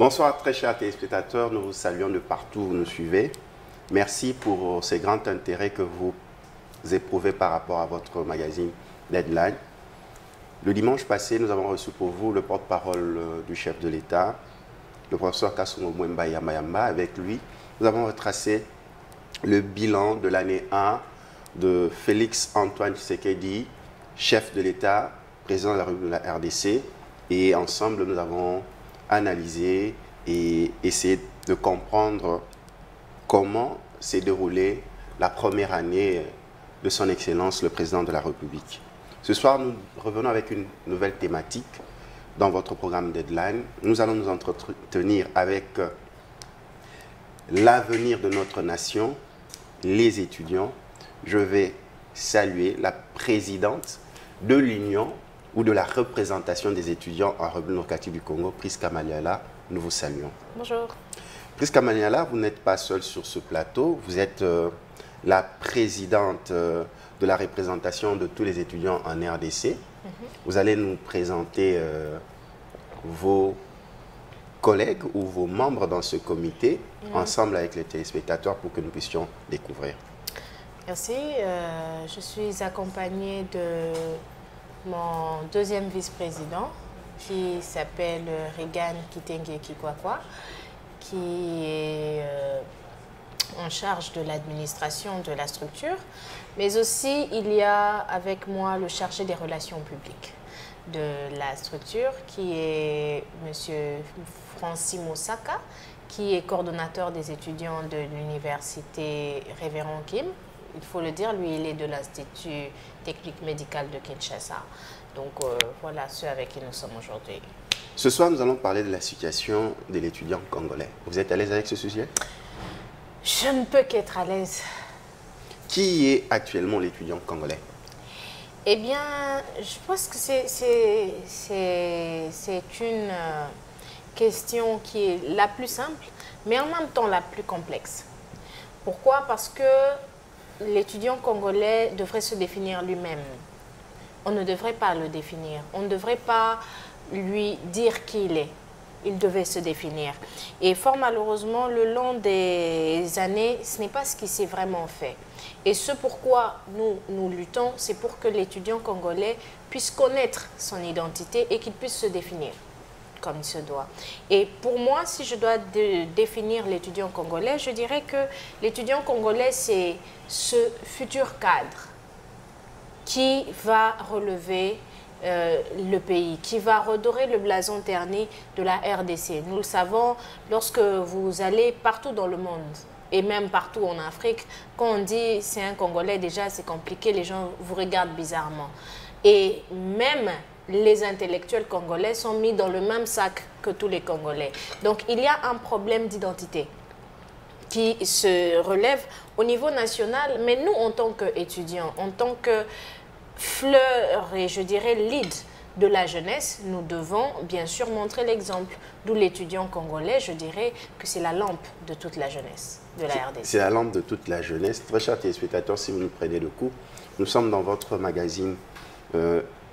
Bonsoir très chers téléspectateurs, nous vous saluons de partout où vous nous suivez. Merci pour ce grand intérêt que vous éprouvez par rapport à votre magazine Deadline. Le dimanche passé, nous avons reçu pour vous le porte-parole du chef de l'État, le professeur Kassoum Mwemba Yama. Avec lui, nous avons retracé le bilan de l'année 1 de Félix Antoine Tshisekedi, chef de l'État, président de la République de la RDC. Et ensemble, nous avons analysé et essayé de comprendre comment s'est déroulée la première année de son Excellence, le président de la République. Ce soir, nous revenons avec une nouvelle thématique dans votre programme Deadline. Nous allons nous entretenir avec l'avenir de notre nation, les étudiants. Je vais saluer la présidente de l'Union ou de la représentation des étudiants en République démocratique du Congo, Priska Maliala. Nous vous saluons. Bonjour. Priska Maliala, vous n'êtes pas seule sur ce plateau. Vous êtes la présidente de la représentation de tous les étudiants en RDC. Vous allez nous présenter vos collègues ou vos membres dans ce comité, ensemble avec les téléspectateurs, pour que nous puissions découvrir. Merci. Je suis accompagnée de mon deuxième vice-président, qui s'appelle Regan Kitenge Kikwakwa, qui est en charge de l'administration de la structure. Mais aussi, il y a avec moi le chargé des relations publiques de la structure, qui est M. Francis Mosaka, qui est coordonnateur des étudiants de l'université Révérend Kim. Il faut le dire, lui, il est de l'Institut technique médical de Kinshasa. Donc, voilà ceux avec qui nous sommes aujourd'hui. Ce soir, nous allons parler de la situation de l'étudiant congolais. Vous êtes à l'aise avec ce sujet? Je ne peux qu'être à l'aise. Qui est actuellement l'étudiant congolais? Eh bien, je pense que c'est une question qui est la plus simple, mais en même temps la plus complexe. Pourquoi? Parce que l'étudiant congolais devrait se définir lui-même. On ne devrait pas le définir. On ne devrait pas lui dire qui il est. Il devait se définir. Et fort malheureusement, le long des années, ce n'est pas ce qui s'est vraiment fait. Et ce pourquoi nous luttons, c'est pour que l'étudiant congolais puisse connaître son identité et qu'il puisse se définir comme il se doit. Et pour moi, si je dois définir l'étudiant congolais, je dirais que l'étudiant congolais, c'est ce futur cadre qui va relever le pays, qui va redorer le blason terni de la RDC. Nous le savons, lorsque vous allez partout dans le monde, et même partout en Afrique, quand on dit c'est un Congolais, déjà c'est compliqué, les gens vous regardent bizarrement. Et même les intellectuels congolais sont mis dans le même sac que tous les Congolais. Donc il y a un problème d'identité qui se relève au niveau national, mais nous en tant qu'étudiants, en tant que fleur et je dirais lead de la jeunesse, nous devons bien sûr montrer l'exemple. D'où l'étudiant congolais, je dirais que c'est la lampe de toute la jeunesse de la RDC. C'est la lampe de toute la jeunesse. Très chers téléspectateurs, si vous nous prenez le coup, nous sommes dans votre magazine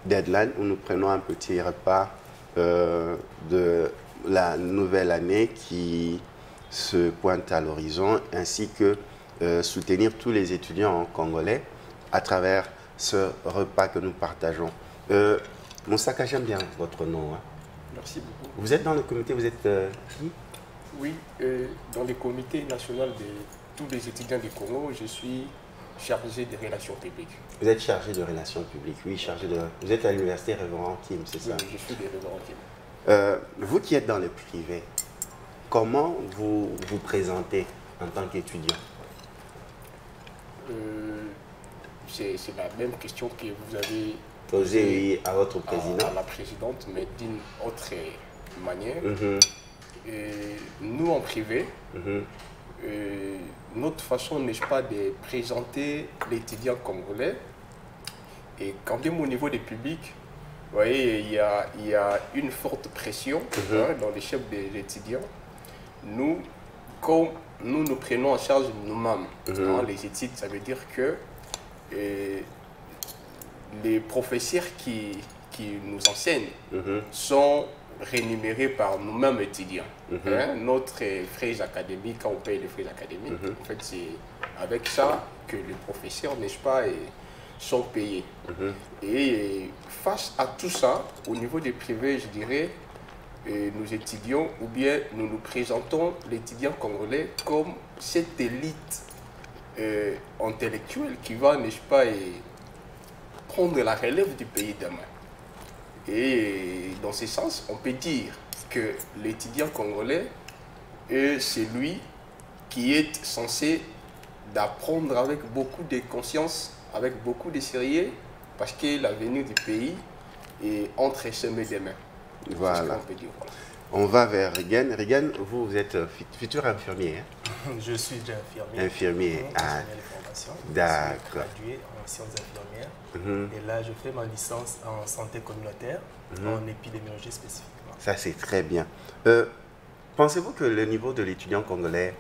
Deadline, où nous prenons un petit repas de la nouvelle année qui se pointe à l'horizon, ainsi que soutenir tous les étudiants congolais à travers ce repas que nous partageons. Moussaka, j'aime bien votre nom. Hein. Merci beaucoup. Vous êtes dans le comité, vous êtes qui? Oui, dans le comité national de tous les étudiants du Congo, je suis chargé des relations publiques. Vous êtes chargé de relations publiques, oui, chargé de... Vous êtes à l'université Révérend Kim, c'est ça? Oui, je suis des Révérend Kim. Vous qui êtes dans le privé, comment vous vous présentez en tant qu'étudiant? C'est la même question que vous avez posée à votre président. À la présidente, mais d'une autre manière. Et nous, en privé, notre façon n'est pas de présenter l'étudiant congolais. Et quand même au niveau des publics, vous voyez, il y a une forte pression dans les chefs des étudiants. Nous, comme nous prenons en charge nous-mêmes les études, ça veut dire que les professeurs qui nous enseignent sont rémunérés par nous-mêmes étudiants. Hein, notre frais académiques, quand on paye les frais académiques, en fait, c'est avec ça que les professeurs, n'est-ce pas, sont payés. Et face à tout ça, au niveau des privés, je dirais, nous étudions, ou bien nous nous présentons l'étudiant congolais comme cette élite intellectuelle qui va, n'est-ce pas, prendre la relève du pays demain. Et dans ce sens, on peut dire que l'étudiant congolais est celui qui est censé d'apprendre avec beaucoup de conscience, avec beaucoup de sérieux, parce que l'avenir du pays est entre ses mains des mains. Voilà. C'est ce qu'on peut dire. On va vers Regan. Regan, vous êtes futur infirmier. Hein? Je suis déjà infirmier. Infirmier. Ah, d'accord. Je suis gradué en sciences infirmières. Et là, je fais ma licence en santé communautaire, en épidémiologie spécifiquement. Ça, c'est très bien. Pensez-vous que le niveau de l'étudiant congolais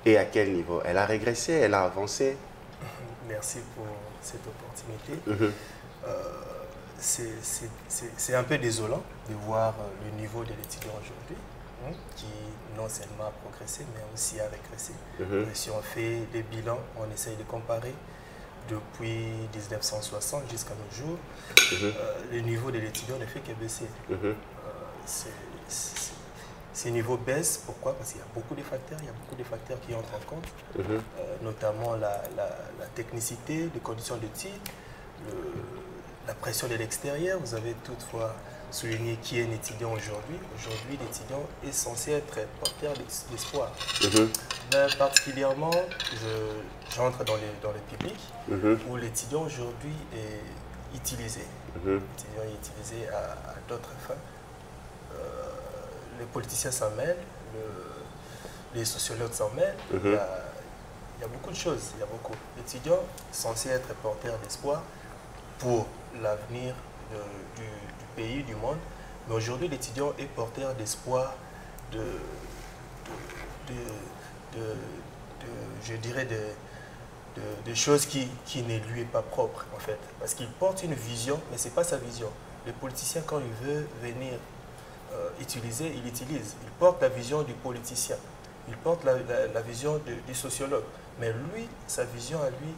est à quel niveau? Elle a régressé, elle a avancé? Merci pour cette opportunité. C'est un peu désolant de voir le niveau de l'étudiant aujourd'hui, qui non seulement a progressé, mais aussi a régressé. Si on fait des bilans, on essaye de comparer depuis 1960 jusqu'à nos jours, le niveau de l'étudiant ne fait que baisser. Ces niveaux baissent, pourquoi? Parce qu'il y a beaucoup de facteurs, qui entrent en compte, notamment la technicité, les conditions d'études, la pression de l'extérieur. Vous avez toutefois souligné qui est un étudiant aujourd'hui. Aujourd'hui, l'étudiant est censé être porteur d'espoir. Mais particulièrement, j'entre dans le public où l'étudiant aujourd'hui est utilisé. L'étudiant est utilisé à d'autres fins. Les politiciens s'en mêlent, les sociologues s'en mêlent. Il y a beaucoup de choses. L'étudiant est censé être porteur d'espoir pour l'avenir du pays, du monde. Mais aujourd'hui, l'étudiant est porteur d'espoir je dirais, de choses qui ne lui est pas propre, en fait. Parce qu'il porte une vision, mais ce n'est pas sa vision. Le politicien, quand il veut venir utiliser, il utilise. Il porte la vision du politicien. Il porte la vision du sociologue. Mais lui, sa vision à lui,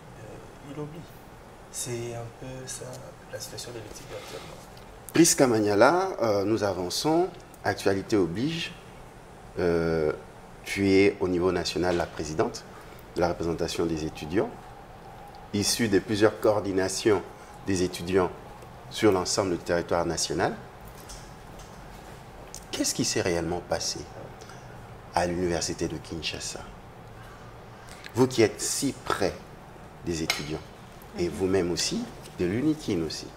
il oublie. C'est un peu ça, la situation de l'étudiant actuellement. Prisca Magnala, nous avançons. Actualité oblige. Tu es au niveau national la présidente de la représentation des étudiants, issue de plusieurs coordinations des étudiants sur l'ensemble du territoire national. Qu'est-ce qui s'est réellement passé à l'université de Kinshasa? Vous qui êtes si près des étudiants, et vous-même aussi, de l'UNIKIN aussi.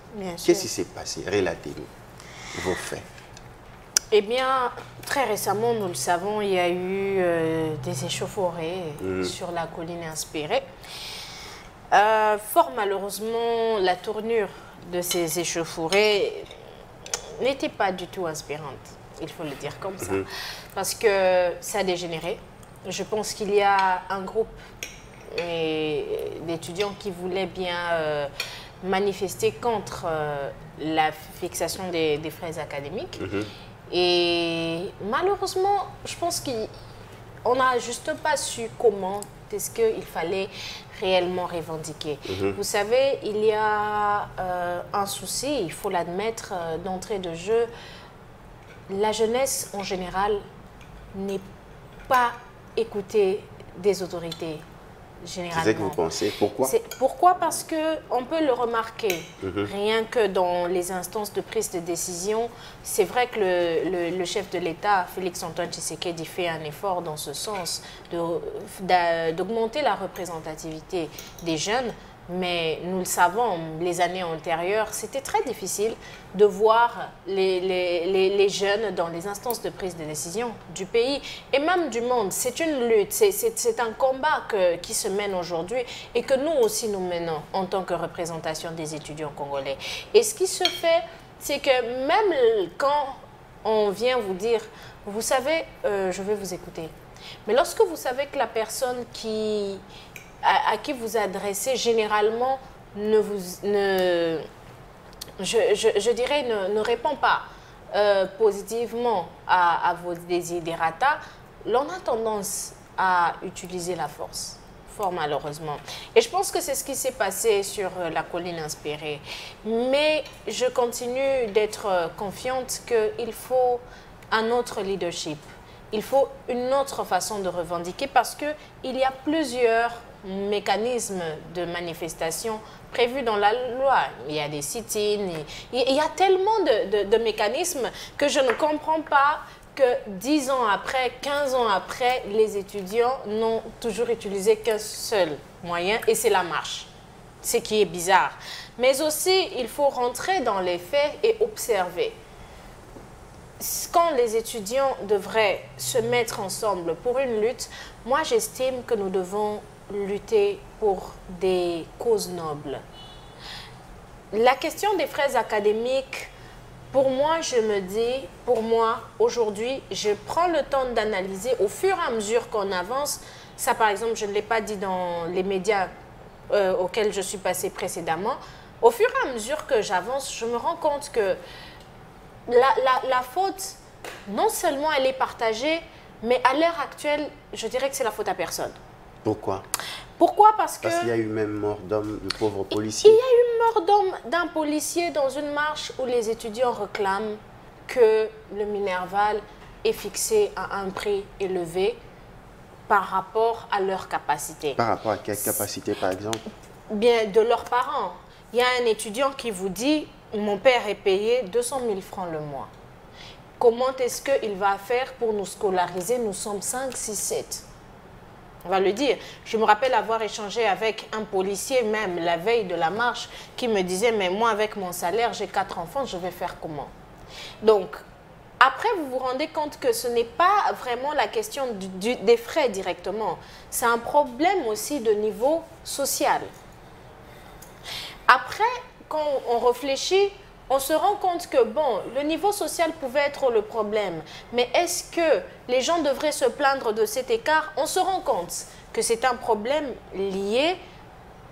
Qu'est-ce qui s'est passé? Relatez-nous vos faits. Eh bien, très récemment, nous le savons, il y a eu des échauffourées sur la colline Inspirée. Fort malheureusement, la tournure de ces échauffourées n'était pas du tout inspirante, il faut le dire comme ça, parce que ça a dégénéré. Je pense qu'il y a un groupe d'étudiants qui voulaient bien manifester contre la fixation des frais académiques. Et malheureusement, je pense qu'on n'a juste pas su comment est-ce qu'il fallait réellement revendiquer. Vous savez, il y a un souci, il faut l'admettre, d'entrée de jeu. La jeunesse, en général, n'est pas écoutée des autorités, généralement. C'est ce que vous pensez. Pourquoi? Pourquoi? Parce qu'on peut le remarquer, rien que dans les instances de prise de décision. C'est vrai que le chef de l'État, Félix-Antoine Tshisekedi, fait un effort dans ce sens, d'augmenter la représentativité des jeunes. Mais nous le savons, les années antérieures, c'était très difficile de voir les jeunes dans les instances de prise de décision du pays et même du monde. C'est une lutte, c'est un combat qui se mène aujourd'hui et que nous aussi nous menons en tant que représentation des étudiants congolais. Et ce qui se fait, c'est que même quand on vient vous dire, vous savez, je vais vous écouter, mais lorsque vous savez que la personne à qui vous adressez, généralement, je dirais, ne répond pas positivement à vos desiderata, l'on a tendance à utiliser la force, fort malheureusement. Et je pense que c'est ce qui s'est passé sur la colline inspirée. Mais je continue d'être confiante qu'il faut un autre leadership. Il faut une autre façon de revendiquer parce qu'il y a plusieurs mécanismes de manifestation prévus dans la loi. Il y a des sit-ins, il y a tellement de mécanismes que je ne comprends pas que 10 ans après, 15 ans après, les étudiants n'ont toujours utilisé qu'un seul moyen et c'est la marche. Ce qui est bizarre. Mais aussi, il faut rentrer dans les faits et observer. Quand les étudiants devraient se mettre ensemble pour une lutte, moi j'estime que nous devons lutter pour des causes nobles. La question des frais académiques, pour moi, je me dis, pour moi, aujourd'hui, je prends le temps d'analyser au fur et à mesure qu'on avance. Ça, par exemple, je ne l'ai pas dit dans les médias auxquels je suis passée précédemment. Au fur et à mesure que j'avance, je me rends compte que la faute, non seulement elle est partagée, mais à l'heure actuelle, je dirais que c'est la faute à personne. Pourquoi? Pourquoi? Parce qu'il y a eu même mort d'homme de pauvres policiers. Il y a eu mort d'homme d'un policier dans une marche où les étudiants réclament que le Minerval est fixé à un prix élevé par rapport à leur capacité. Par rapport à quelle capacité, par exemple? Bien, de leurs parents. Il y a un étudiant qui vous dit « Mon père est payé 200 000 francs le mois. Comment est-ce qu'il va faire pour nous scolariser? Nous sommes 5, 6, 7. » On va le dire. Je me rappelle avoir échangé avec un policier, même la veille de la marche, qui me disait « Mais moi, avec mon salaire, j'ai 4 enfants, je vais faire comment ?» Donc, après, vous vous rendez compte que ce n'est pas vraiment la question des frais directement. C'est un problème aussi de niveau social. Après, quand on réfléchit, on se rend compte que, bon, le niveau social pouvait être le problème. Mais est-ce que les gens devraient se plaindre de cet écart? On se rend compte que c'est un problème lié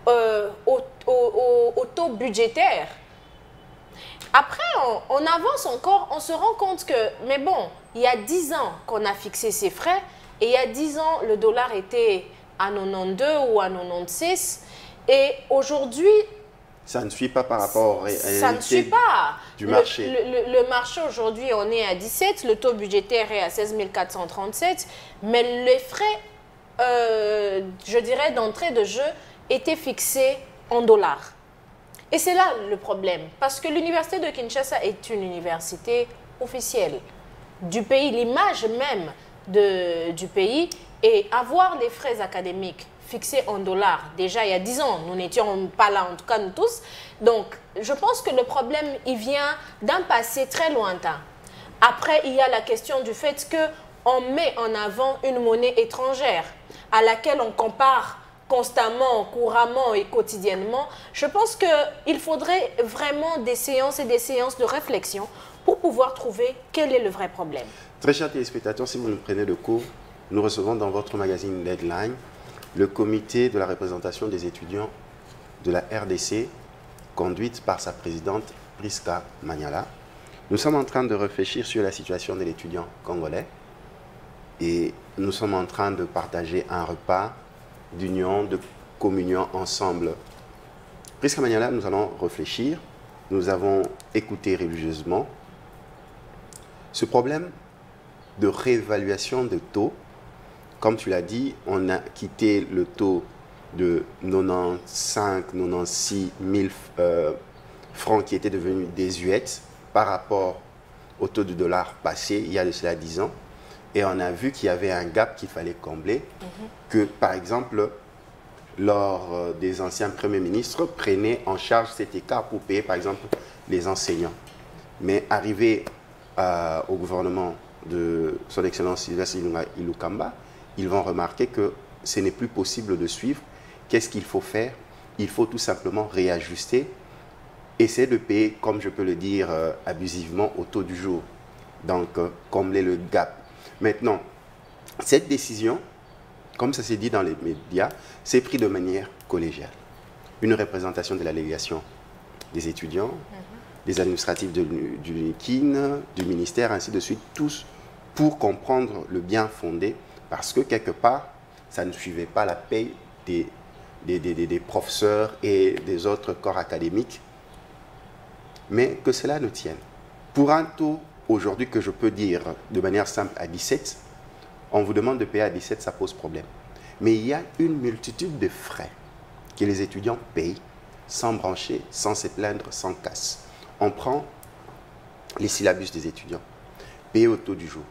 au taux budgétaire. Après, on avance encore, on se rend compte que, mais bon, il y a 10 ans qu'on a fixé ces frais, et il y a 10 ans, le dollar était à 92 ou à 96, et aujourd'hui, ça ne suit pas par rapport à ça ne suit pas. Du marché. Le marché aujourd'hui, on est à 17, le taux budgétaire est à 16 437, mais les frais, je dirais, d'entrée de jeu étaient fixés en dollars. Et c'est là le problème, parce que l'université de Kinshasa est une université officielle du pays, l'image même du pays, et avoir les frais académiques fixés en dollars, déjà il y a 10 ans, nous n'étions pas là, en tout cas nous tous. Donc, je pense que le problème, il vient d'un passé très lointain. Après, il y a la question du fait qu'on met en avant une monnaie étrangère à laquelle on compare constamment, couramment et quotidiennement. Je pense qu'il faudrait vraiment des séances et des séances de réflexion pour pouvoir trouver quel est le vrai problème. Très chers téléspectateurs, si vous nous prenez le cours, nous recevons dans votre magazine Deadline le comité de la représentation des étudiants de la RDC, conduite par sa présidente Priska Maniala. Nous sommes en train de réfléchir sur la situation de l'étudiant congolais et nous sommes en train de partager un repas d'union, de communion ensemble. Priska Maniala, nous allons réfléchir. Nous avons écouté religieusement ce problème de réévaluation de taux. Comme tu l'as dit, on a quitté le taux de 95, 96 000 francs qui était devenu désuète par rapport au taux du dollar passé il y a de cela 10 ans. Et on a vu qu'il y avait un gap qu'il fallait combler, que par exemple, lors des anciens premiers ministres, prenaient en charge cet écart pour payer par exemple les enseignants. Mais arrivé au gouvernement de son Excellence Sylvestre Ilukamba, ils vont remarquer que ce n'est plus possible de suivre. Qu'est-ce qu'il faut faire? Il faut tout simplement réajuster, essayer de payer, comme je peux le dire abusivement, au taux du jour. Donc, combler le gap. Maintenant, cette décision, comme ça s'est dit dans les médias, s'est prise de manière collégiale. Une représentation de la délégation des étudiants, des administratifs du LIKIN, du ministère, ainsi de suite, tous pour comprendre le bien fondé, parce que quelque part, ça ne suivait pas la paye des professeurs et des autres corps académiques, mais que cela ne tienne. Pour un taux aujourd'hui que je peux dire de manière simple à 17, on vous demande de payer à 17, ça pose problème. Mais il y a une multitude de frais que les étudiants payent sans brancher, sans se plaindre, sans casse. On prend les syllabus des étudiants, payés au taux du jour,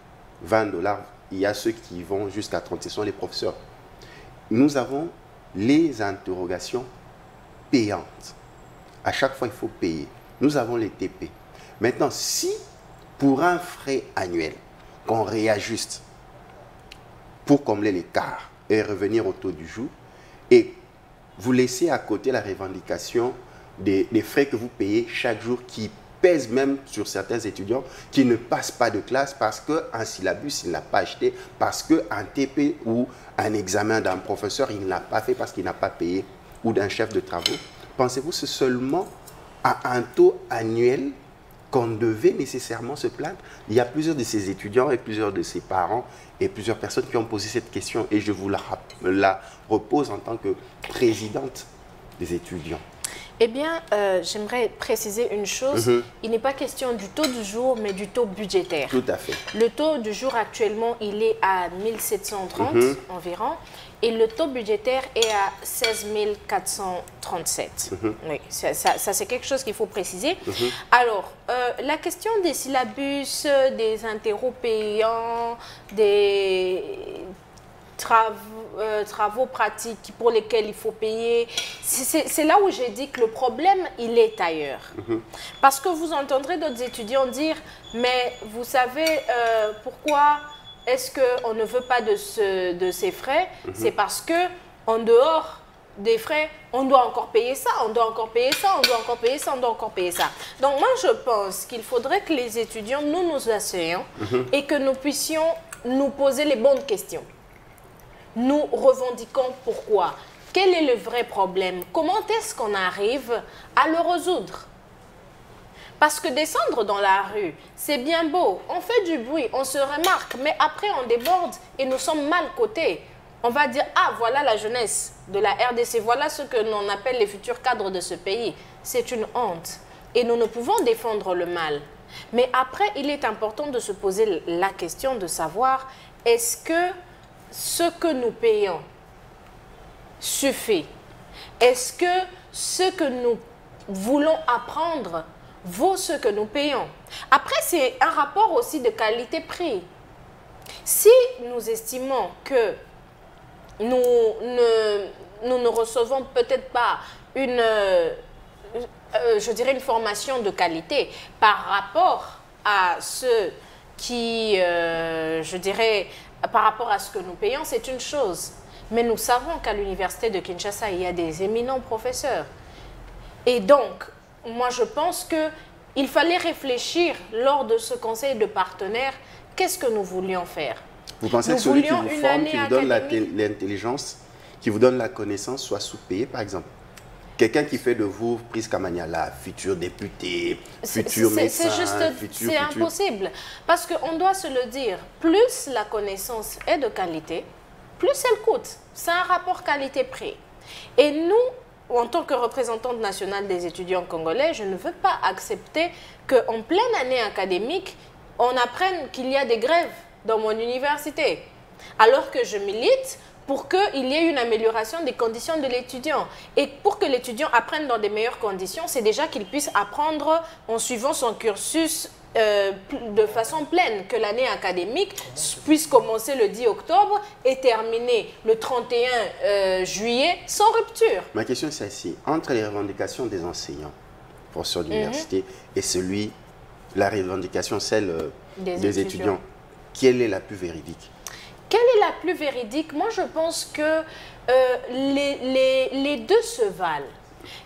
20 $. Il y a ceux qui vont jusqu'à 30, ce sont les professeurs. Nous avons les interrogations payantes. À chaque fois, il faut payer. Nous avons les TP. Maintenant, si pour un frais annuel qu'on réajuste pour combler l'écart et revenir au taux du jour, et vous laissez à côté la revendication des frais que vous payez chaque jour qui pèsent même sur certains étudiants qui ne passent pas de classe parce qu'un syllabus, il ne l'a pas acheté, parce qu'un TP ou un examen d'un professeur, il ne l'a pas fait parce qu'il n'a pas payé, ou d'un chef de travaux. Pensez-vous que c'est seulement à un taux annuel qu'on devait nécessairement se plaindre? Il y a plusieurs de ces étudiants et plusieurs de ces parents et plusieurs personnes qui ont posé cette question et je vous la repose en tant que présidente des étudiants. Eh bien, j'aimerais préciser une chose. Il n'est pas question du taux du jour, mais du taux budgétaire. Tout à fait. Le taux du jour actuellement, il est à 1730 environ. Et le taux budgétaire est à 16 437. Oui, ça c'est quelque chose qu'il faut préciser. Alors, la question des syllabus, des interros payants, des travaux pratiques pour lesquels il faut payer, c'est là où j'ai dit que le problème, il est ailleurs. Parce que vous entendrez d'autres étudiants dire, mais vous savez pourquoi est-ce qu'on ne veut pas de ces frais? C'est parce que en dehors des frais, on doit encore payer ça, on doit encore payer ça, on doit encore payer ça, on doit encore payer ça. Donc moi, je pense qu'il faudrait que les étudiants, nous asseyons et que nous puissions nous poser les bonnes questions. Nous revendiquons pourquoi. Quel est le vrai problème? Comment est-ce qu'on arrive à le résoudre? Parce que descendre dans la rue, c'est bien beau, on fait du bruit, on se remarque, mais après on déborde et nous sommes mal cotés. On va dire, ah voilà la jeunesse de la RDC, voilà ce que l'on appelle les futurs cadres de ce pays. C'est une honte et nous ne pouvons défendre le mal. Mais après, il est important de se poser la question de savoir, est-ce que ce que nous payons suffit? Est-ce que ce que nous voulons apprendre vaut ce que nous payons? Après, c'est un rapport aussi de qualité-prix. Si nous estimons que nous ne recevons peut-être pas une, je dirais une formation de qualité par rapport à ce qui, je dirais, par rapport à ce que nous payons, c'est une chose. Mais nous savons qu'à l'université de Kinshasa, il y a des éminents professeurs. Et donc, moi, je pense qu'il fallait réfléchir lors de ce conseil de partenaires, qu'est-ce que nous voulions faire? Vous pensez que celui qui vous forme, qui vous donne l'intelligence, qui vous donne la connaissance, soit sous-payé, par exemple? Quelqu'un qui fait de vous, Prise Kamanyala, futur député, futur médecin, c'est impossible. Parce qu'on doit se le dire, plus la connaissance est de qualité, plus elle coûte. C'est un rapport qualité-prix. Et nous, en tant que représentante nationale des étudiants congolais, je ne veux pas accepter qu'en pleine année académique, on apprenne qu'il y a des grèves dans mon université. Alors que je milite pour qu'il y ait une amélioration des conditions de l'étudiant. Et pour que l'étudiant apprenne dans des meilleures conditions, c'est déjà qu'il puisse apprendre en suivant son cursus de façon pleine, que l'année académique puisse commencer le 10 octobre et terminer le 31 juillet sans rupture. Ma question c'est celle-ci. Entre les revendications des enseignants, professeurs d'université, et la revendication, celle des étudiants, quelle est la plus véridique? Quelle est la plus véridique? Moi, je pense que les deux se valent.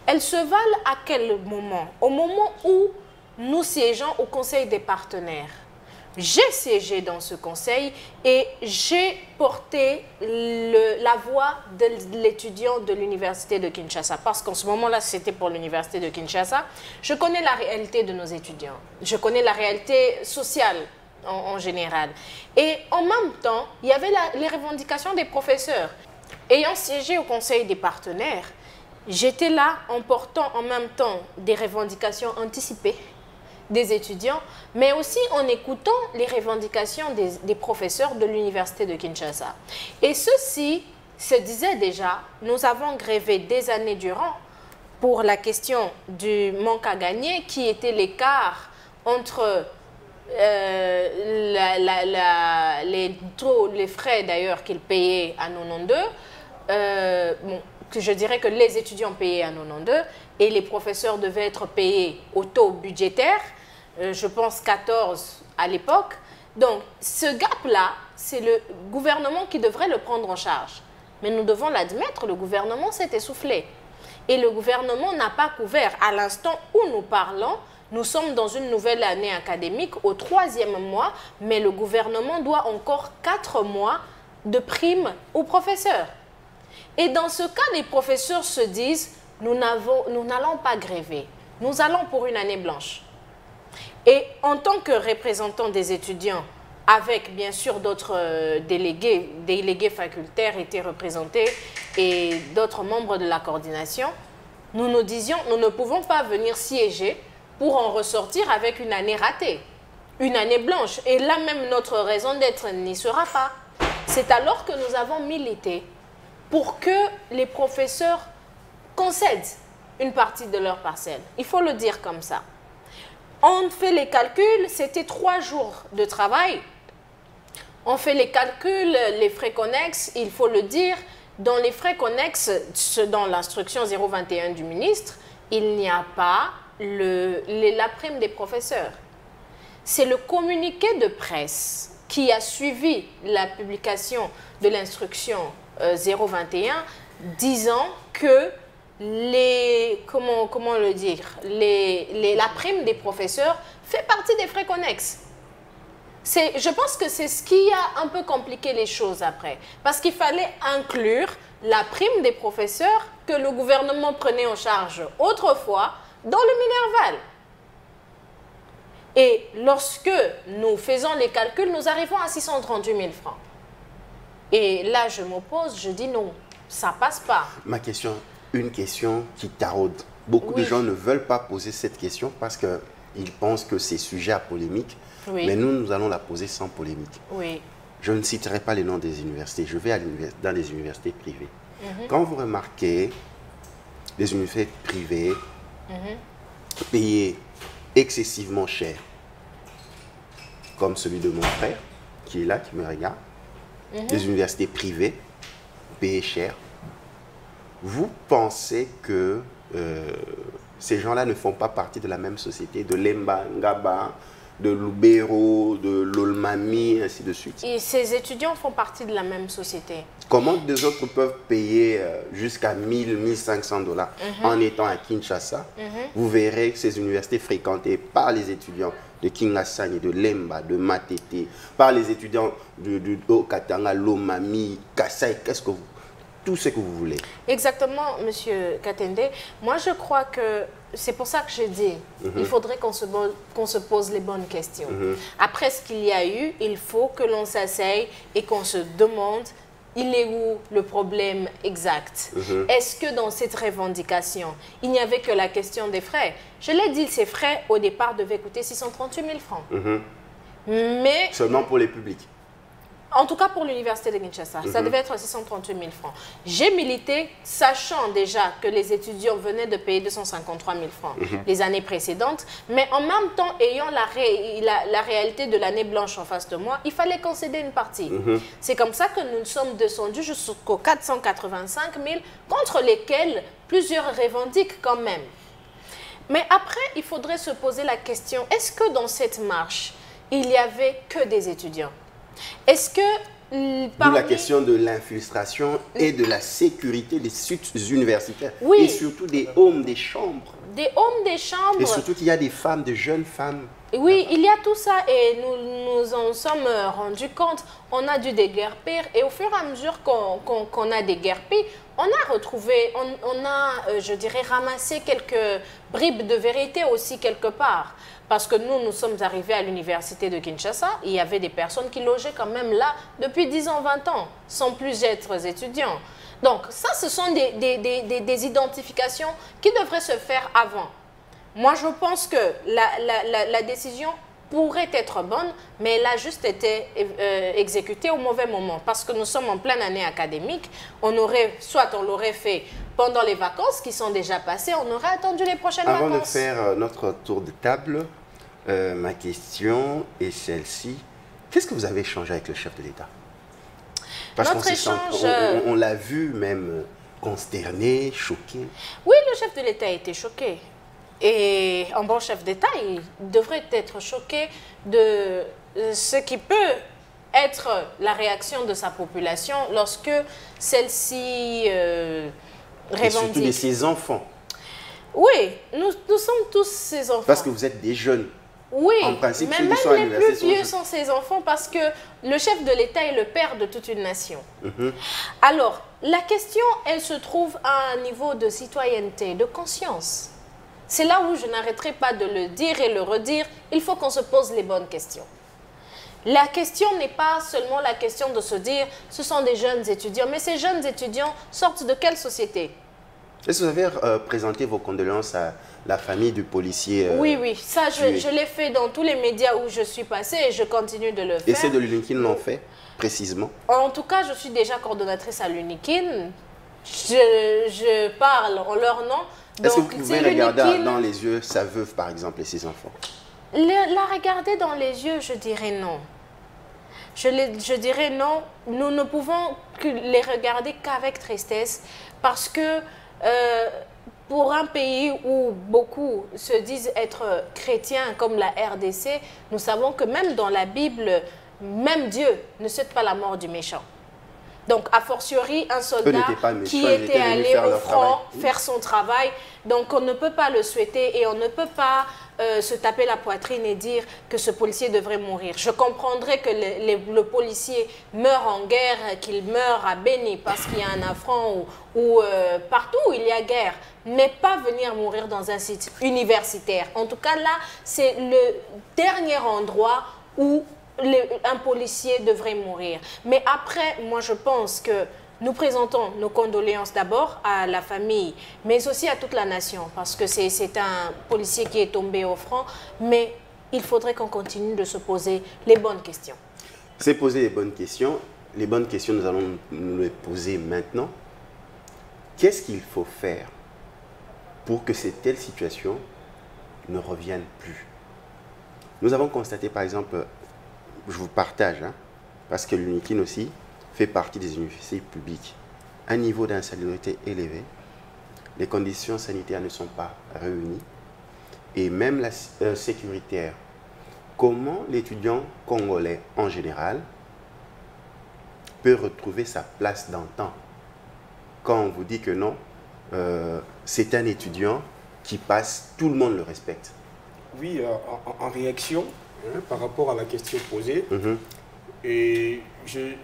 Elles se valent à quel moment? Au moment où nous siégeons au Conseil des partenaires. j'ai siégé dans ce conseil et j'ai porté la voix de l'étudiant de l'université de Kinshasa. Parce qu'en ce moment-là, c'était pour l'université de Kinshasa. Je connais la réalité de nos étudiants. Je connais la réalité sociale en général. Et en même temps, il y avait les revendications des professeurs. Ayant siégé au conseil des partenaires, j'étais là en portant en même temps des revendications anticipées des étudiants, mais aussi en écoutant les revendications des professeurs de l'université de Kinshasa. Et ceci se disait déjà, nous avons grévé des années durant pour la question du manque à gagner, qui était l'écart entre les frais d'ailleurs qu'ils payaient à 92, que je dirais que les étudiants payaient à 92 et les professeurs devaient être payés au taux budgétaire, je pense 14 à l'époque. Donc ce gap-là, c'est le gouvernement qui devrait le prendre en charge. Mais nous devons l'admettre, le gouvernement s'est essoufflé. Et le gouvernement n'a pas couvert. À l'instant où nous parlons, nous sommes dans une nouvelle année académique au 3e mois, mais le gouvernement doit encore 4 mois de primes aux professeurs. Et dans ce cas, les professeurs se disent, nous n'allons pas gréver, nous allons pour une année blanche. Et en tant que représentant des étudiants, avec bien sûr d'autres délégués facultaires étaient représentés et d'autres membres de la coordination, nous nous disions, nous ne pouvons pas venir siéger pour en ressortir avec une année ratée, une année blanche. Et là même, notre raison d'être n'y sera pas. C'est alors que nous avons milité pour que les professeurs concèdent une partie de leur parcelle. Il faut le dire comme ça. On fait les calculs, c'était 3 jours de travail. On fait les calculs, les frais connexes, il faut le dire. Dans les frais connexes, dans l'instruction 021 du ministre, il n'y a pas la prime des professeurs. C'est le communiqué de presse qui a suivi la publication de l'instruction 021 disant que comment le dire, la prime des professeurs fait partie des frais connexes. Je pense que c'est ce qui a un peu compliqué les choses après. Parce qu'il fallait inclure la prime des professeurs que le gouvernement prenait en charge autrefois dans le Minerval. Et lorsque nous faisons les calculs, nous arrivons à 638 000 francs. Et là, je m'oppose, je dis non, ça passe pas. Ma question, une question qui taraude. Beaucoup de gens ne veulent pas poser cette question parce qu'ils pensent que c'est sujet à polémique. Oui. Mais nous allons la poser sans polémique. Oui. Je ne citerai pas les noms des universités. Je vais dans les universités privées. Quand vous remarquez les universités privées payées excessivement cher, comme celui de mon frère, qui est là, qui me regarde, les universités privées payées cher, vous pensez que ces gens-là ne font pas partie de la même société, de l'Emba, Ngaba, de Lubero, de l'Olmami, ainsi de suite? Et ces étudiants font partie de la même société. Comment des autres peuvent payer jusqu'à 1000, 1500 $ en étant à Kinshasa? Vous verrez que ces universités fréquentées par les étudiants de Kingasani, de Lemba, de Matete, par les étudiants de Okatanga, Lomami, Kassai, tout ce que vous voulez. Exactement, Monsieur Katende. Moi, je crois que c'est pour ça que je dis, il faudrait qu'on se pose les bonnes questions. Après ce qu'il y a eu, il faut que l'on s'asseye et qu'on se demande, il est où le problème exact? Est-ce que dans cette revendication, il n'y avait que la question des frais? Je l'ai dit, ces frais, au départ, devaient coûter 638 000 francs. Mais seulement pour les publics? En tout cas pour l'université de Kinshasa, ça devait être 638 000 francs. J'ai milité, sachant déjà que les étudiants venaient de payer 253 000 francs les années précédentes, mais en même temps, ayant la réalité de l'année blanche en face de moi, il fallait concéder une partie. C'est comme ça que nous sommes descendus jusqu'aux 485 000, contre lesquels plusieurs revendiquent quand même. Mais après, il faudrait se poser la question, est-ce que dans cette marche, il n'y avait que des étudiants? Est-ce que D'où la question de l'infiltration et de la sécurité des sites universitaires. Et surtout des hommes des chambres. Des hommes des chambres. Et surtout qu'il y a des femmes, de jeunes femmes Oui, il y a tout ça et nous en sommes rendus compte. On a dû déguerpir et au fur et à mesure qu'on a déguerpi, on a retrouvé, on a, je dirais, ramassé quelques bribes de vérité aussi quelque part. Parce que nous sommes arrivés à l'université de Kinshasa, il y avait des personnes qui logeaient quand même là depuis 10 ans, 20 ans, sans plus être étudiants. Donc ça, ce sont des identifications qui devraient se faire avant. Moi, je pense que la décision pourrait être bonne, mais elle a juste été exécutée au mauvais moment. Parce que nous sommes en pleine année académique. Soit on l'aurait fait pendant les vacances qui sont déjà passées, on aurait attendu les prochaines vacances. Avant de faire notre tour de table, ma question est celle-ci. Qu'est-ce que vous avez échangé avec le chef de l'État? Parce qu'on l'a vu même consterné, choqué. Oui, le chef de l'État a été choqué. Et un bon chef d'État, il devrait être choqué de ce qui peut être la réaction de sa population lorsque celle-ci revendique. Et surtout de ses enfants. Oui, nous sommes tous ses enfants. Parce que vous êtes des jeunes. Oui, en principe, mais même les plus vieux sont ses enfants parce que le chef de l'État est le père de toute une nation. Alors, la question, elle se trouve à un niveau de citoyenneté, de conscience. C'est là où je n'arrêterai pas de le dire et le redire. Il faut qu'on se pose les bonnes questions. La question n'est pas seulement la question de se dire ce sont des jeunes étudiants. Mais ces jeunes étudiants sortent de quelle société? Est-ce que vous avez présenté vos condoléances à la famille du policier Oui, oui. Ça, je l'ai fait dans tous les médias où je suis passée et je continue de le faire. Et ceux de l'UNIKIN l'ont fait, précisément? En tout cas, je suis déjà coordonnatrice à l'UNIKIN. Je parle en leur nom. Est-ce que vous pouvez regarder dans les yeux sa veuve, par exemple, et ses enfants? La regarder dans les yeux, je dirais non. Je dirais non. Nous ne pouvons les regarder qu'avec tristesse parce que pour un pays où beaucoup se disent être chrétiens comme la RDC, nous savons que même dans la Bible, même Dieu ne souhaite pas la mort du méchant. Donc, a fortiori, un soldat qui était allé au front faire son travail, donc on ne peut pas le souhaiter et on ne peut pas se taper la poitrine et dire que ce policier devrait mourir. Je comprendrais que le policier meurt en guerre, qu'il meurt à Béni parce qu'il y a un affront ou partout où il y a guerre, mais pas venir mourir dans un site universitaire. En tout cas, là, c'est le dernier endroit où un policier devrait mourir. Mais après, moi, je pense que nous présentons nos condoléances d'abord à la famille, mais aussi à toute la nation, parce que c'est un policier qui est tombé au front, mais il faudrait qu'on continue de se poser les bonnes questions. C'est poser les bonnes questions. Les bonnes questions, nous allons nous les poser maintenant. Qu'est-ce qu'il faut faire pour que cette telle situation ne revienne plus? Nous avons constaté, par exemple, je vous partage, parce que l'UNIKIN aussi fait partie des universités publiques, un niveau d'insalubrité élevé, les conditions sanitaires ne sont pas réunies, et même la sécuritaire. Comment l'étudiant congolais en général peut retrouver sa place d'antan quand on vous dit que non, c'est un étudiant qui passe, tout le monde le respecte? Oui, en réaction, par rapport à la question posée, et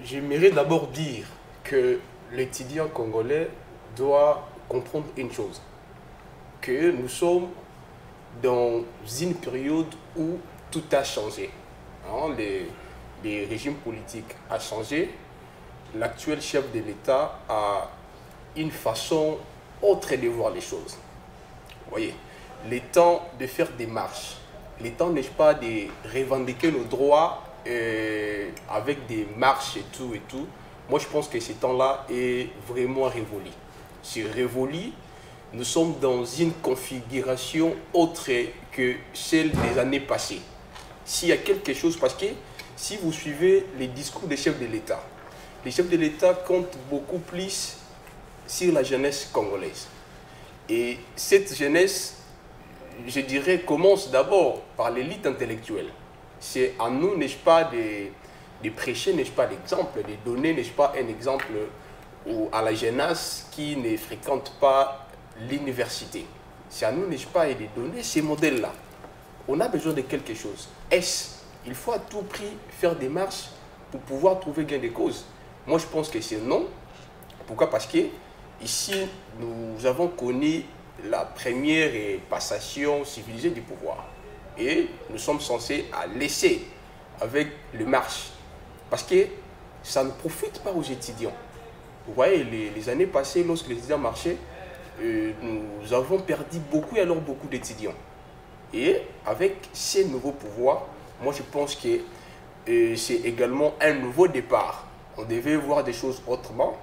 j'aimerais d'abord dire que l'étudiant congolais doit comprendre une chose, que nous sommes dans une période où tout a changé. Les régimes politiques ont changé, l'actuel chef de l'État a une façon autre de voir les choses. Vous voyez, le temps de faire des marches, le temps n'est pas de revendiquer nos droits avec des marches et tout et tout. Moi, je pense que ce temps-là est vraiment révolu. C'est révolu. Nous sommes dans une configuration autre que celle des années passées. S'il y a quelque chose, parce que si vous suivez les discours des chefs de l'État, les chefs de l'État comptent beaucoup plus sur la jeunesse congolaise. Et cette jeunesse, je dirais, commence d'abord par l'élite intellectuelle. C'est à nous, n'est-ce pas, de prêcher, n'est-ce pas, l'exemple, de donner, n'est-ce pas, un exemple à la jeunesse qui ne fréquente pas l'université. C'est à nous, n'est-ce pas, de donner ces modèles-là. on a besoin de quelque chose. Il faut à tout prix faire des marches pour pouvoir trouver gain de cause? Moi, je pense que c'est non. Pourquoi? Parce que ici, nous avons connu la première passation civilisée du pouvoir. Et nous sommes censés laisser avec le marche. Parce que ça ne profite pas aux étudiants. Vous voyez, les années passées, lorsque les étudiants marchaient, nous avons perdu beaucoup et alors beaucoup d'étudiants. Et avec ces nouveaux pouvoirs, moi je pense que c'est également un nouveau départ. On devait voir des choses autrement.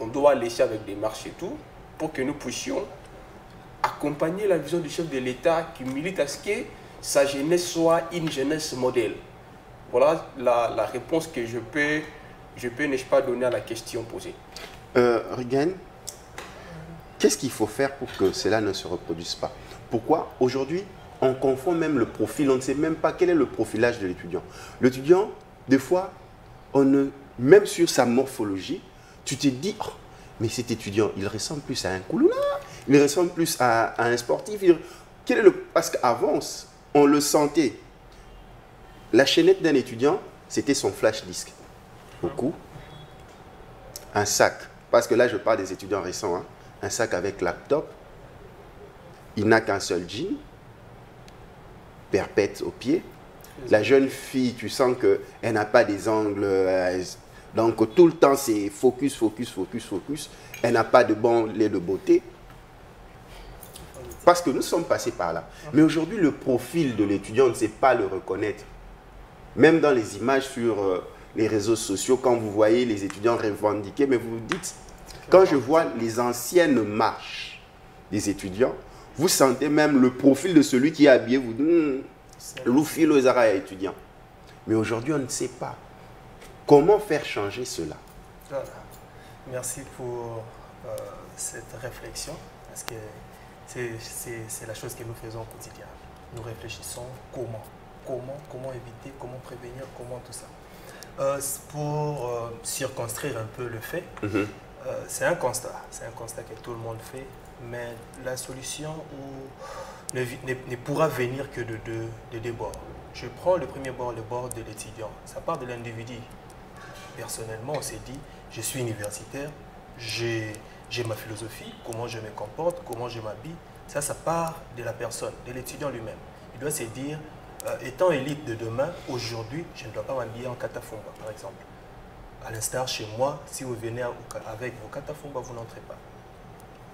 On doit laisser avec des marches et tout pour que nous puissions accompagner la vision du chef de l'État qui milite à ce que sa jeunesse soit une jeunesse modèle. Voilà la réponse que je peux n'est-ce pas, donner à la question posée. Rigen, qu'est-ce qu'il faut faire pour que cela ne se reproduise pas? Pourquoi aujourd'hui on confond même le profil, on ne sait même pas quel est le profilage de l'étudiant. L'étudiant, des fois, même sur sa morphologie, tu te dis, oh, mais cet étudiant, il ressemble plus à un Koulouna, il ressemble plus à un sportif. Parce qu'avant, on le sentait. La chaînette d'un étudiant, c'était son flash disque. Beaucoup. Un sac. Parce que là, je parle des étudiants récents. Hein. Un sac avec laptop. Il n'a qu'un seul jean. Perpète au pied. La jeune fille, tu sens qu'elle n'a pas des angles. Donc, tout le temps, c'est focus, focus, focus, focus. Elle n'a pas de bon lait de beauté. Parce que nous sommes passés par là. Mais aujourd'hui, le profil de l'étudiant, on ne sait pas le reconnaître. Même dans les images sur les réseaux sociaux, quand vous voyez les étudiants revendiquer, mais vous vous dites, quand je vois les anciennes marches des étudiants, vous sentez même le profil de celui qui est habillé, vous dites, l'oufilo ezara étudiant. Mais aujourd'hui, on ne sait pas. Comment faire changer cela? Voilà. Merci pour cette réflexion, parce que c'est la chose que nous faisons au quotidien. Nous réfléchissons comment éviter, comment prévenir, comment tout ça. Pour circonscrire un peu le fait, c'est un constat que tout le monde fait, mais la solution ne pourra venir que de deux bords. Je prends le premier bord, le bord de l'étudiant. Ça part de l'individu. Personnellement, on s'est dit, je suis universitaire, j'ai ma philosophie, comment je me comporte, comment je m'habille. Ça part de la personne, de l'étudiant lui-même. Il doit se dire, étant élite de demain, aujourd'hui, je ne dois pas m'habiller en katafumba, par exemple. À l'instar, chez moi, si vous venez avec vos katafumba, vous n'entrez pas.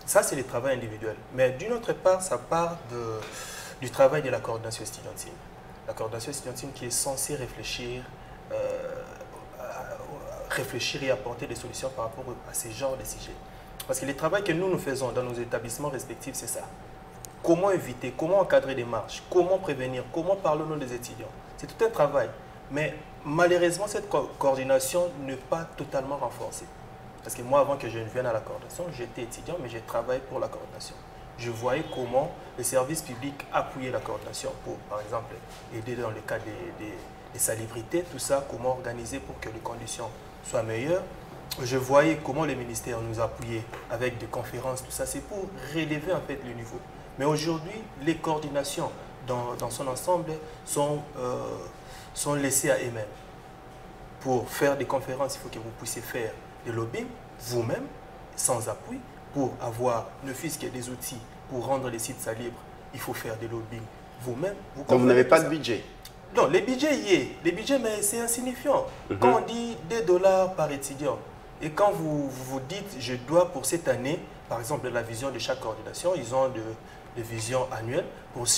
Ça, c'est le travail individuel. Mais d'une autre part, ça part du travail de la coordination estudiantine. La coordination estudiantine qui est censée réfléchir et apporter des solutions par rapport à ces genres de sujets. Parce que le travail que nous faisons dans nos établissements respectifs, c'est ça. Comment éviter, comment encadrer des marches, comment prévenir, comment parler au nom des étudiants. C'est tout un travail. Mais malheureusement, cette coordination n'est pas totalement renforcée. Parce que moi, avant que je ne vienne à la coordination, j'étais étudiant, mais j'ai travaillé pour la coordination. Je voyais comment les services publics appuyaient la coordination pour, par exemple, aider dans le cas des salubrités, tout ça, comment organiser pour que les conditions soient meilleures. Je voyais comment les ministères nous appuyaient avec des conférences, tout ça. C'est pour relever en fait le niveau. Mais aujourd'hui, les coordinations dans son ensemble sont laissées à eux-mêmes. Pour faire des conférences, il faut que vous puissiez faire des lobbying vous-même, sans appui, pour avoir ne fût-ce que des outils pour rendre les sites salubres. Il faut faire des lobbying vous-même. Donc vous n'avez pas de budget? Non, les budgets y est. Les budgets, mais c'est insignifiant. Quand on dit $2 par étudiant, et quand vous vous dites, je dois pour cette année, par exemple, la vision de chaque coordination, ils ont des visions annuelles. Pour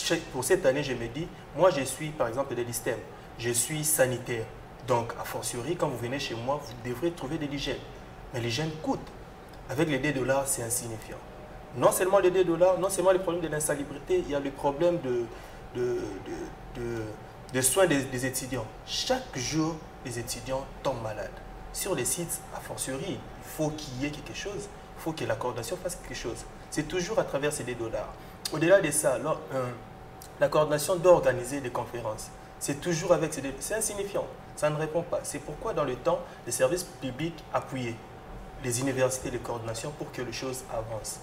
cette année, je me dis, moi, je suis, par exemple, de l'ISTEM, je suis sanitaire. Donc, a fortiori, quand vous venez chez moi, vous devrez trouver de l'hygiène. Mais l'hygiène coûte. Avec les $2, c'est insignifiant. Non seulement les $2, non seulement le problème de l'insalubrité, il y a le problème de soins des étudiants. Chaque jour, les étudiants tombent malades. Sur les sites, a fortiori, il faut qu'il y ait quelque chose. Il faut que la coordination fasse quelque chose. C'est toujours à travers ces $2. Au-delà de ça, la coordination doit organiser des conférences. C'est toujours avec ces $2. C'est insignifiant. Ça ne répond pas. C'est pourquoi, dans le temps, les services publics appuyaient les universités de coordination pour que les choses avancent.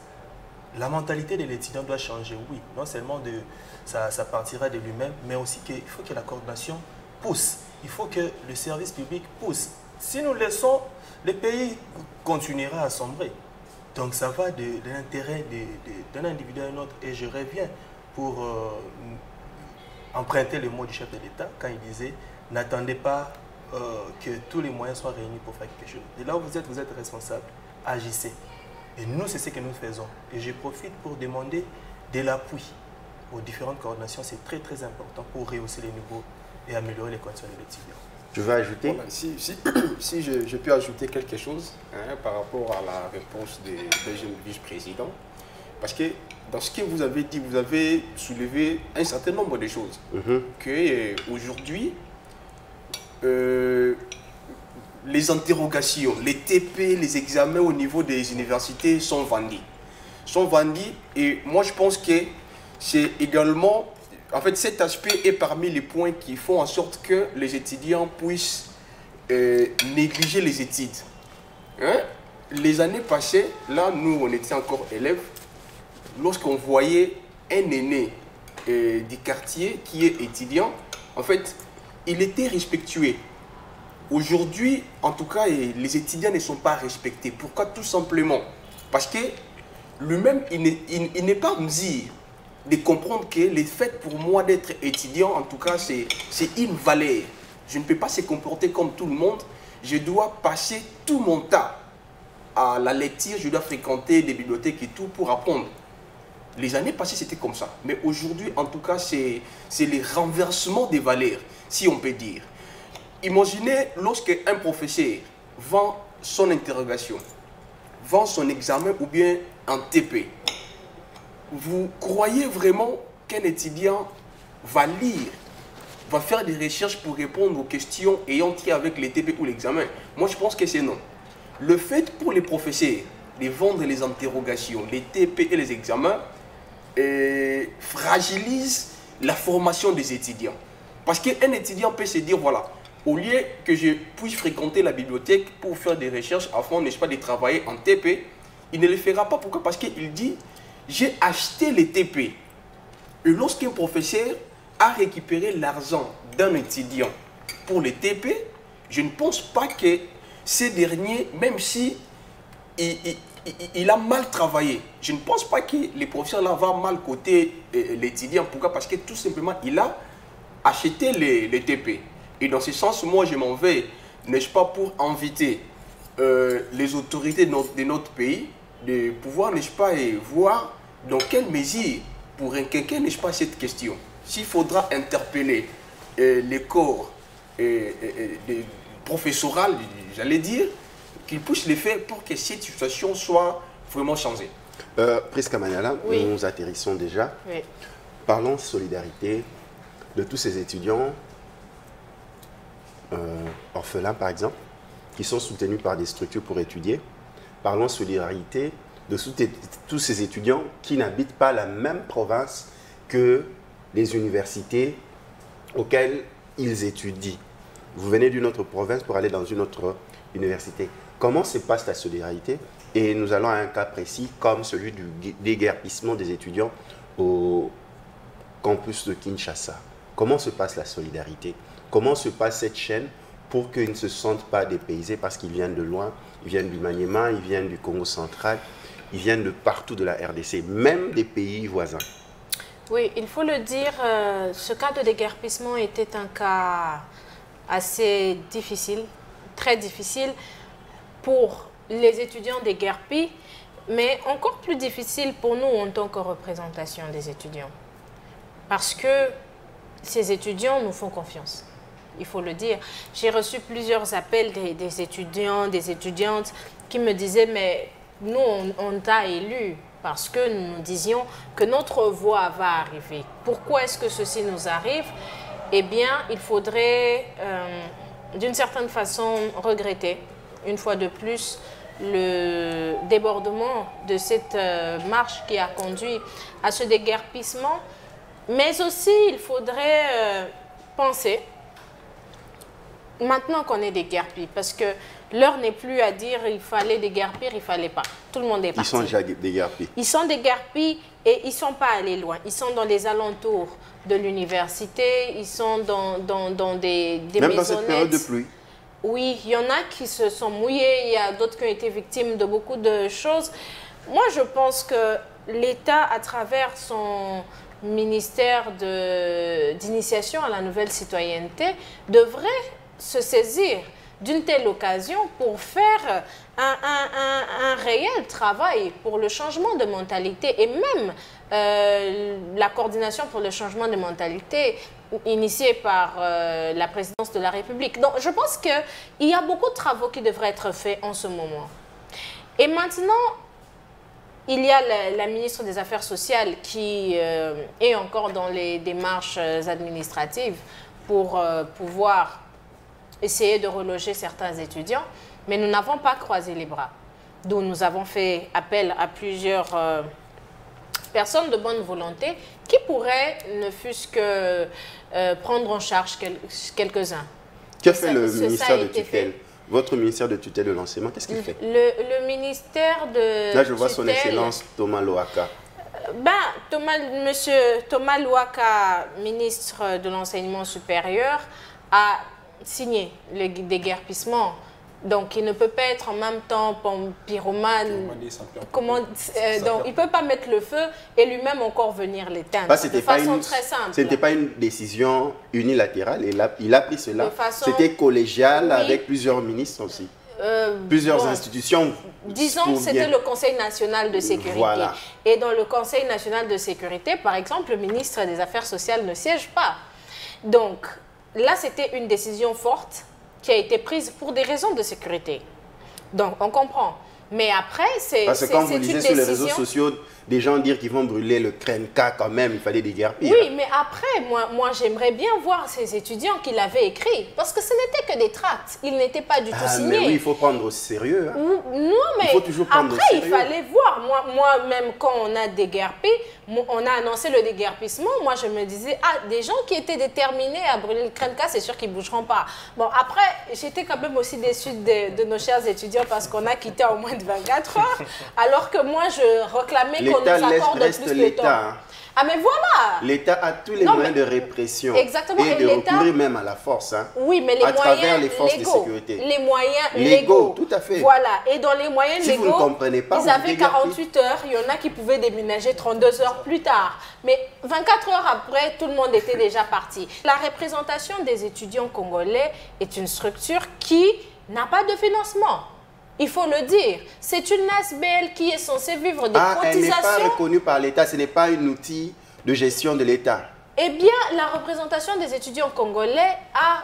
la mentalité de l'étudiant doit changer, oui. Non seulement ça partira de lui-même, mais aussi qu'il faut que la coordination pousse. Il faut que le service public pousse. Si nous laissons, le pays continuera à sombrer. Donc ça va de l'intérêt d'un individu à un autre. Et je reviens pour emprunter le mot du chef de l'État quand il disait « N'attendez pas que tous les moyens soient réunis pour faire quelque chose. » Et là où vous êtes responsable. Agissez. Et nous, c'est ce que nous faisons. Et je profite pour demander de l'appui aux différentes coordinations. C'est très, très important pour rehausser les niveaux et améliorer les conditions de l'étudiant. Tu veux ajouter? Bon, si je peux ajouter quelque chose par rapport à la réponse des jeunes vice-présidents, parce que dans ce que vous avez dit, vous avez soulevé un certain nombre de choses. Qu'aujourd'hui, les interrogations, les TP, les examens au niveau des universités sont vendus. Et moi je pense que c'est également... En fait, cet aspect est parmi les points qui font en sorte que les étudiants puissent négliger les études. Les années passées, là, nous, on était encore élèves. Lorsqu'on voyait un aîné du quartier qui est étudiant, en fait, il était respectué. Aujourd'hui, en tout cas, les étudiants ne sont pas respectés. Pourquoi? Tout simplement parce que lui-même, il n'est pas mesure de comprendre que le fait pour moi d'être étudiant, en tout cas, c'est une valeur. Je ne peux pas se comporter comme tout le monde. Je dois passer tout mon temps à la lecture, je dois fréquenter des bibliothèques et tout pour apprendre. Les années passées, c'était comme ça. Mais aujourd'hui, en tout cas, c'est le renversement des valeurs, si on peut dire. Imaginez lorsqu'un professeur vend son interrogation, vend son examen ou bien un TP. Vous croyez vraiment qu'un étudiant va lire, va faire des recherches pour répondre aux questions ayant trait avec les TP ou l'examen? Moi, je pense que c'est non. Le fait pour les professeurs de vendre les interrogations, les TP et les examens fragilise la formation des étudiants. Parce qu'un étudiant peut se dire, voilà, au lieu que je puisse fréquenter la bibliothèque pour faire des recherches afin, n'est-ce pas, de travailler en TP, il ne le fera pas. Pourquoi? Parce qu'il dit, j'ai acheté les TP. Et lorsqu'un professeur a récupéré l'argent d'un étudiant pour les TP, je ne pense pas que ces derniers, même si il a mal travaillé, je ne pense pas que les professeurs là vont mal coter l'étudiant. Pourquoi? Parce que tout simplement, il a acheté les TP. Et dans ce sens, moi, je m'en vais, n'est-ce pas, pour inviter les autorités de notre pays de pouvoir, n'est-ce pas, voir dans quelle mesure pour inquiéter, n'est-ce pas, cette question. S'il faudra interpeller les corps professoral, j'allais dire, qu'ils puissent le faire pour que cette situation soit vraiment changée. Prisca Maniala, oui. Nous atterrissons déjà. Oui. Parlons solidarité de tous ces étudiants orphelins, par exemple, qui sont soutenus par des structures pour étudier. Parlons solidarité de tous ces étudiants qui n'habitent pas la même province que les universités auxquelles ils étudient. Vous venez d'une autre province pour aller dans une autre université. Comment se passe la solidarité? Et nous allons à un cas précis comme celui du déguerpissement des étudiants au campus de Kinshasa. Comment se passe la solidarité? Comment se passe cette chaîne pour qu'ils ne se sentent pas dépaysés parce qu'ils viennent de loin, ils viennent du Maniema, ils viennent du Congo central, ils viennent de partout de la RDC, même des pays voisins? Oui, il faut le dire, ce cas de déguerpissement était un cas assez difficile, très difficile pour les étudiants déguerpis, mais encore plus difficile pour nous en tant que représentation des étudiants. Parce que ces étudiants nous font confiance, il faut le dire. J'ai reçu plusieurs appels des étudiants, des étudiantes qui me disaient « mais nous, on t'a élu parce que nous nous disions que notre voix va arriver. Pourquoi est-ce que ceci nous arrive ?» Eh bien, il faudrait d'une certaine façon regretter, une fois de plus, le débordement de cette marche qui a conduit à ce déguerpissement. Mais aussi, il faudrait penser maintenant qu'on est déguerpis, parce que l'heure n'est plus à dire il fallait déguerpir, il fallait pas. Tout le monde est parti. Ils sont déjà déguerpis. Ils sont déguerpis et ils ne sont pas allés loin. Ils sont dans les alentours de l'université, ils sont dans des même maisonnettes. dans cette période de pluie. Oui, il y en a qui se sont mouillés, il y a d'autres qui ont été victimes de beaucoup de choses. Moi, je pense que l'État, à travers son ministère d'initiation à la nouvelle citoyenneté, devrait se saisir d'une telle occasion pour faire un réel travail pour le changement de mentalité et même la coordination pour le changement de mentalité initiée par la présidence de la République. Donc, je pense qu'il y a beaucoup de travaux qui devraient être faits en ce moment. Et maintenant, il y a la ministre des Affaires sociales qui est encore dans les démarches administratives pour pouvoir essayer de reloger certains étudiants, mais nous n'avons pas croisé les bras. Donc nous avons fait appel à plusieurs personnes de bonne volonté qui pourraient, ne fût-ce que prendre en charge quelques-uns. Que fait le ministère de tutelle? Votre ministère de tutelle de l'enseignement, qu'est-ce qu'il fait? Le ministère de Là, je vois tutelle, son excellence Thomas Louaka. Monsieur Thomas Louaka, ministre de l'enseignement supérieur, a signé le déguerpissement. Donc, il ne peut pas être en même temps pyromane. Donc, il ne peut pas mettre le feu et lui-même encore venir l'éteindre. De façon très simple. Ce n'était pas une décision unilatérale. Il a pris cela. C'était collégial, oui, avec plusieurs ministres aussi. Plusieurs institutions. Disons que c'était le Conseil national de sécurité. Voilà. Et dans le Conseil national de sécurité, par exemple, le ministre des Affaires sociales ne siège pas. Donc, là, c'était une décision forte qui a été prise pour des raisons de sécurité. Donc, on comprend. Mais après, c'est parce que quand vous lisez sur les réseaux sociaux, des gens dire qu'ils vont brûler le Krenka quand même, il fallait déguerpir. Oui, mais après, moi j'aimerais bien voir ces étudiants qui l'avaient écrit. Parce que ce n'était que des tracts. Ils n'étaient pas du tout signés. Mais oui, il faut prendre au sérieux. Hein. Non, mais il faut toujours prendre après, au sérieux. Il fallait voir. Moi-même, quand on a déguerpi, on a annoncé le déguerpissement. Moi, je me disais, des gens qui étaient déterminés à brûler le Krenka, c'est sûr qu'ils ne bougeront pas. Bon, après, j'étais quand même aussi déçue de nos chers étudiants parce qu'on a quitté en moins de 24 heures. Alors que moi, je réclamais qu'on nous accorde plus de temps. Hein. Ah, mais voilà! L'État a tous les moyens de répression. Exactement. Et de recourir même à la force. Hein, oui, mais les à moyens travers les forces légaux, de sécurité. Les moyens légaux. Tout à fait. Voilà. Et dans les moyens légaux, vous ne comprenez pas, ils avaient 48 heures. Il y en a qui pouvaient déménager 32 heures plus tard. Mais 24 heures après, tout le monde était déjà parti. La représentation des étudiants congolais est une structure qui n'a pas de financement. Il faut le dire. C'est une ASBL qui est censée vivre des cotisations. Elle n'est pas reconnue par l'État. Ce n'est pas un outil de gestion de l'État. Eh bien, la représentation des étudiants congolais a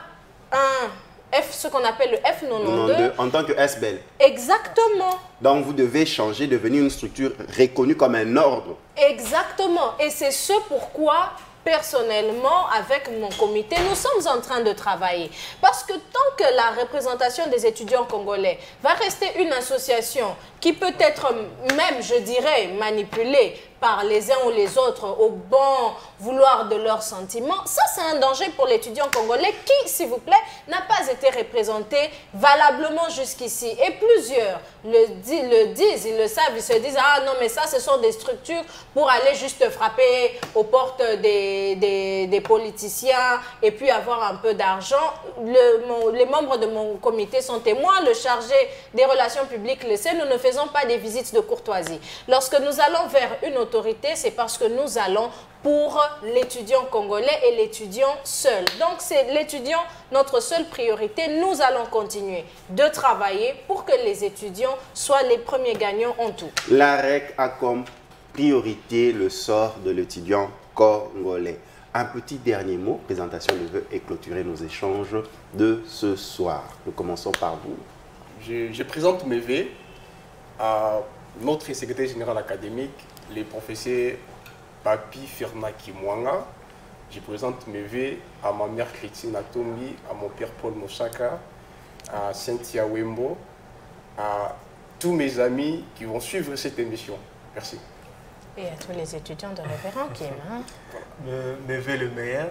ce qu'on appelle le F92. En tant que ASBL. Exactement. Donc, vous devez changer, devenir une structure reconnue comme un ordre. Exactement. Et c'est ce pourquoi... Personnellement, avec mon comité, nous sommes en train de travailler. Parce que tant que la représentation des étudiants congolais va rester une association qui peut être même, je dirais, manipulée par les uns ou les autres au bon vouloir de leurs sentiments, ça c'est un danger pour l'étudiant congolais qui, s'il vous plaît, n'a pas été représenté valablement jusqu'ici. Et plusieurs le disent, ils le savent, ils se disent « Ah non, mais ça, ce sont des structures pour aller juste frapper aux portes des politiciens et puis avoir un peu d'argent. » Les membres de mon comité sont témoins, le chargé des relations publiques le sait, nous ne faisons pas des visites de courtoisie. Lorsque nous allons vers une autorité, c'est parce que nous allons pour l'étudiant congolais et l'étudiant seul. Donc, c'est l'étudiant notre seule priorité. Nous allons continuer de travailler pour que les étudiants soient les premiers gagnants en tout. La REC a comme priorité le sort de l'étudiant congolais. Un petit dernier mot, présentation de vœux et clôturer nos échanges de ce soir. Nous commençons par vous. Je présente mes vœux à notre secrétaire général académique, les professeurs Papi Fernaki Mwanga. Je présente mes vœux à ma mère Christine Atombi, à mon père Paul Moshaka, à Cynthia Wembo, à tous mes amis qui vont suivre cette émission. Merci. Et à tous les étudiants de révérend Kim. Hein? Mes vœux le meilleur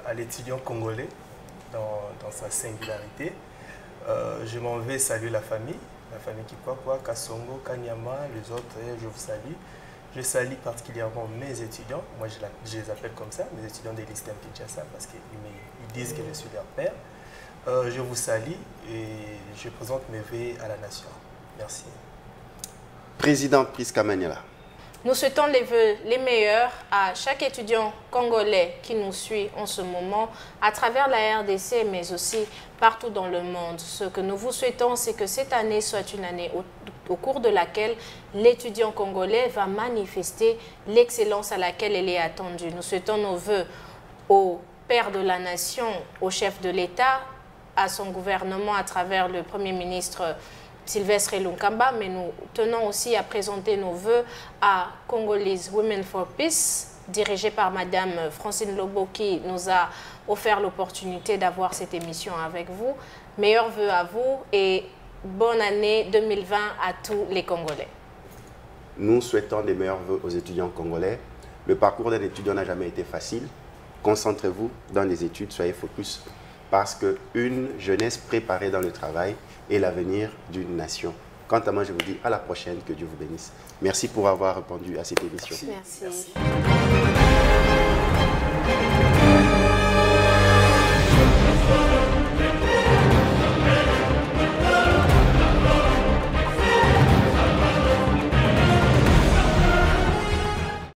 à l'étudiant congolais dans sa singularité. Je m'en vais saluer la famille Kikwakwa, Kasongo, Kanyama, les autres, je vous salue. Je salue particulièrement mes étudiants, moi je les appelle comme ça, mes étudiants de l'ISTEM Kinshasa, parce qu'ils disent que je suis leur père. Je vous salue et je présente mes vœux à la nation. Merci. Présidente Priska Maniala. Nous souhaitons les vœux les meilleurs à chaque étudiant congolais qui nous suit en ce moment à travers la RDC, mais aussi partout dans le monde. Ce que nous vous souhaitons, c'est que cette année soit une année au cours de laquelle l'étudiant congolais va manifester l'excellence à laquelle elle est attendue. Nous souhaitons nos vœux au père de la nation, au chef de l'État, à son gouvernement à travers le Premier ministre Sylvestre Lunkamba, mais nous tenons aussi à présenter nos vœux à Congolese Women for Peace, dirigée par Madame Francine Lobo, qui nous a offert l'opportunité d'avoir cette émission avec vous. Meilleurs vœux à vous et bonne année 2020 à tous les Congolais. Nous souhaitons les meilleurs vœux aux étudiants congolais. Le parcours d'un étudiant n'a jamais été facile. Concentrez-vous dans les études, soyez focus, parce qu'une jeunesse préparée dans le travail est l'avenir d'une nation. Quant à moi, je vous dis à la prochaine, que Dieu vous bénisse. Merci pour avoir répondu à cette émission. Merci.